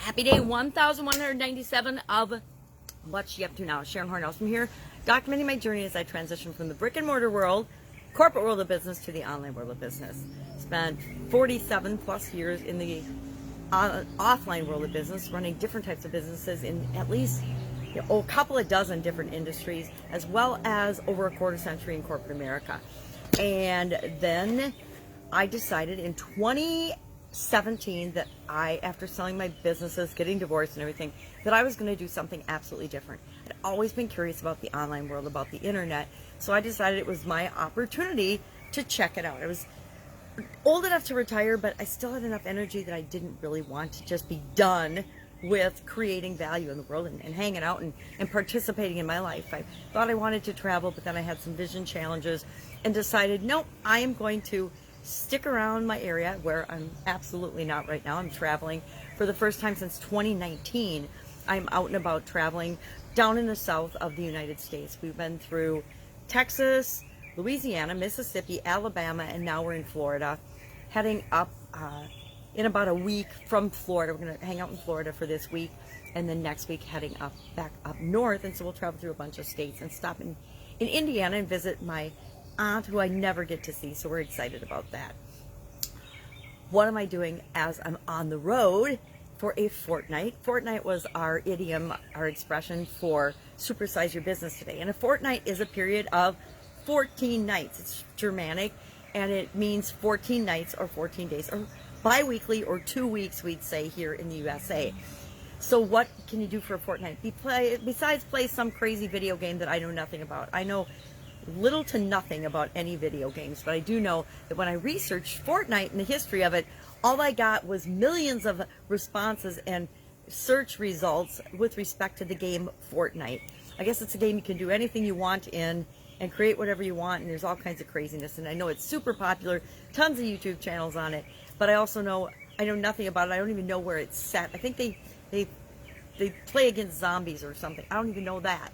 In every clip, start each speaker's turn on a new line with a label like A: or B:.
A: Happy day 1197 of What's She Up To Now. Sharon Horne-Ellstrom here, documenting my journey as I transition from the brick and mortar world, corporate world of business, to the online world of business. Spent 47 plus years in the offline world of business, running different types of businesses in at least a couple of dozen different industries, as well as over a quarter century in corporate America. And then I decided in 2017 that after selling my businesses, getting divorced and everything, that I was going to do something absolutely different. I'd always been curious about the online world, about the internet, so I decided it was my opportunity to check it out. I was old enough to retire, but I still had enough energy that I didn't really want to just be done with creating value in the world and hanging out and participating in my life. I thought I wanted to travel, but then I had some vision challenges and decided, nope, I am going to stick around my area, where I'm absolutely not right now. I'm traveling for the first time since 2019. I'm out and about traveling down in the south of the United States. We've been through Texas, Louisiana, Mississippi, Alabama, and now we're in Florida, heading up in about a week from Florida. We're going to hang out in Florida for this week, and then next week heading back up north. And so we'll travel through a bunch of states and stop in Indiana and visit my aunt, who I never get to see, so we're excited about that. What am I doing as I'm on the road for a fortnight? Fortnight was our idiom, our expression for supersize your business today. And a fortnight is a period of 14 nights. It's Germanic, and it means 14 nights or 14 days, or bi-weekly, or 2 weeks, we'd say here in the USA. So what can you do for a fortnight? Besides play some crazy video game that I know nothing about. I know little to nothing about any video games, but I do know that when I researched Fortnite and the history of it, all I got was millions of responses and search results with respect to the game Fortnite. I guess it's a game you can do anything you want in and create whatever you want, and there's all kinds of craziness, and I know it's super popular, tons of YouTube channels on it, but I also know I know nothing about it. I don't even know where it's set. I think they play against zombies or something. I don't even know that.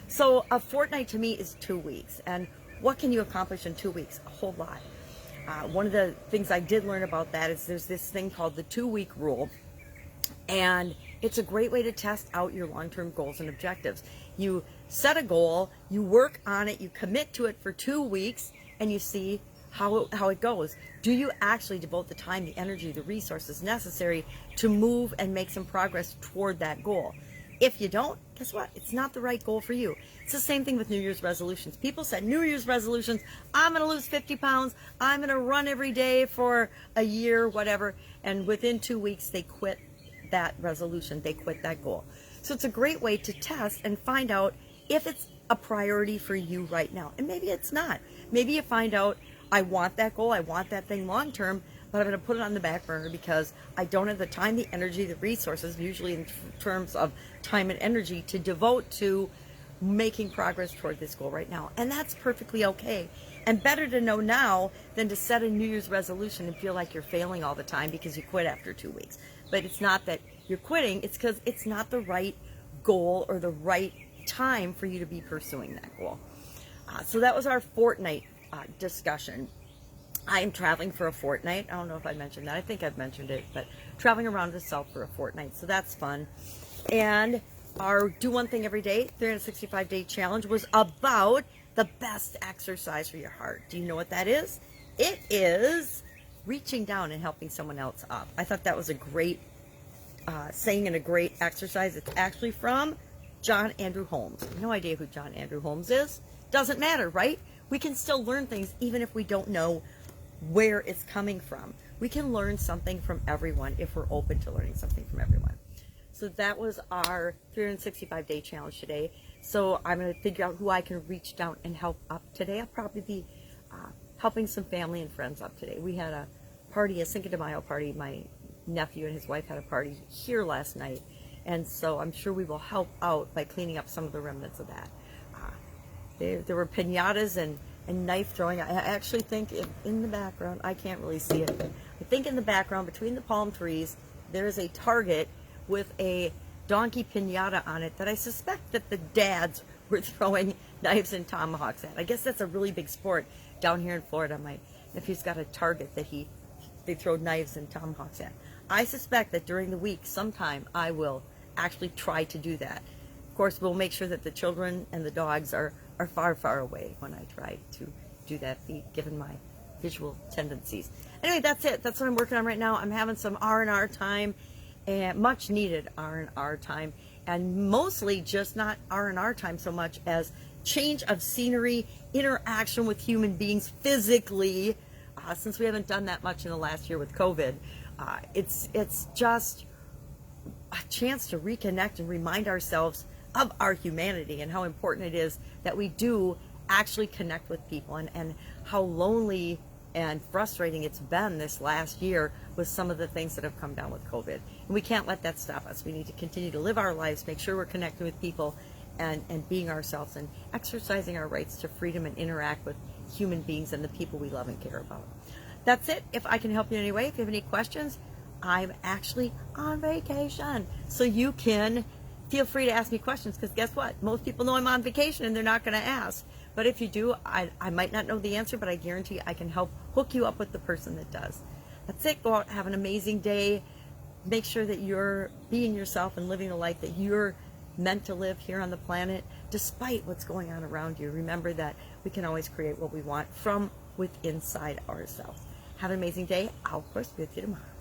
A: So a fortnight to me is 2 weeks. And what can you accomplish in 2 weeks? A whole lot. One of the things I did learn about that is there's this thing called the 2-week rule. And it's a great way to test out your long-term goals and objectives. You set a goal, you work on it, you commit to it for 2 weeks, and you see how it goes. Do you actually devote the time, the energy, the resources necessary to move and make some progress toward that goal? If you don't, guess what? It's not the right goal for you. It's the same thing with New Year's resolutions. People set New Year's resolutions. I'm going to lose 50 pounds. I'm going to run every day for a year, whatever. And within 2 weeks, they quit that resolution. They quit that goal. So it's a great way to test and find out if it's a priority for you right now. And maybe it's not. Maybe you find out, I want that goal. I want that thing long term, but I'm going to put it on the back burner because I don't have the time, the energy, the resources, usually in terms of time and energy, to devote to making progress toward this goal right now. And that's perfectly okay. And better to know now than to set a New Year's resolution and feel like you're failing all the time because you quit after 2 weeks. But it's not that you're quitting, it's because it's not the right goal or the right time for you to be pursuing that goal. So that was our fortnight discussion. I am traveling for a fortnight. I don't know if I mentioned that. I think I've mentioned it, but traveling around the south for a fortnight. So that's fun. And our Do One Thing Every Day, 365-day challenge was about the best exercise for your heart. Do you know what that is? It is reaching down and helping someone else up. I thought that was a great saying and a great exercise. It's actually from John Andrew Holmes. No idea who John Andrew Holmes is. Doesn't matter, right? We can still learn things even if we don't know where it's coming from. We can learn something from everyone if we're open to learning something from everyone. So that was our 365-day challenge today. So I'm going to figure out who I can reach down and help up today. I'll probably be helping some family and friends up today. We had a party, a Cinco de Mayo party. My nephew and his wife had a party here last night. And so I'm sure we will help out by cleaning up some of the remnants of that. There were piñatas and knife throwing. I actually think in the background, I can't really see it, but I think in the background between the palm trees, there is a target with a donkey piñata on it that I suspect that the dads were throwing knives and tomahawks at. I guess that's a really big sport down here in Florida. My nephew's got a target that they throw knives and tomahawks at. I suspect that during the week sometime I will actually try to do that. Of course, we'll make sure that the children and the dogs are far, far away when I try to do that, given my visual tendencies. Anyway, that's it. That's what I'm working on right now. I'm having some R&R time, and much needed R&R time, and mostly just not R&R time so much as change of scenery, interaction with human beings physically, since we haven't done that much in the last year with COVID. It's just a chance to reconnect and remind ourselves of our humanity and how important it is that we do actually connect with people, and how lonely and frustrating it's been this last year with some of the things that have come down with COVID. And we can't let that stop us. We need to continue to live our lives, make sure we're connecting with people and being ourselves and exercising our rights to freedom and interact with human beings and the people we love and care about. That's it. If I can help you in any way, if you have any questions, I'm actually on vacation. So you can feel free to ask me questions, because guess what? Most people know I'm on vacation and they're not going to ask. But if you do, I might not know the answer, but I guarantee I can help hook you up with the person that does. That's it. Go out, have an amazing day. Make sure that you're being yourself and living the life that you're meant to live here on the planet, despite what's going on around you. Remember that we can always create what we want from within inside ourselves. Have an amazing day. I'll, of course, be with you tomorrow.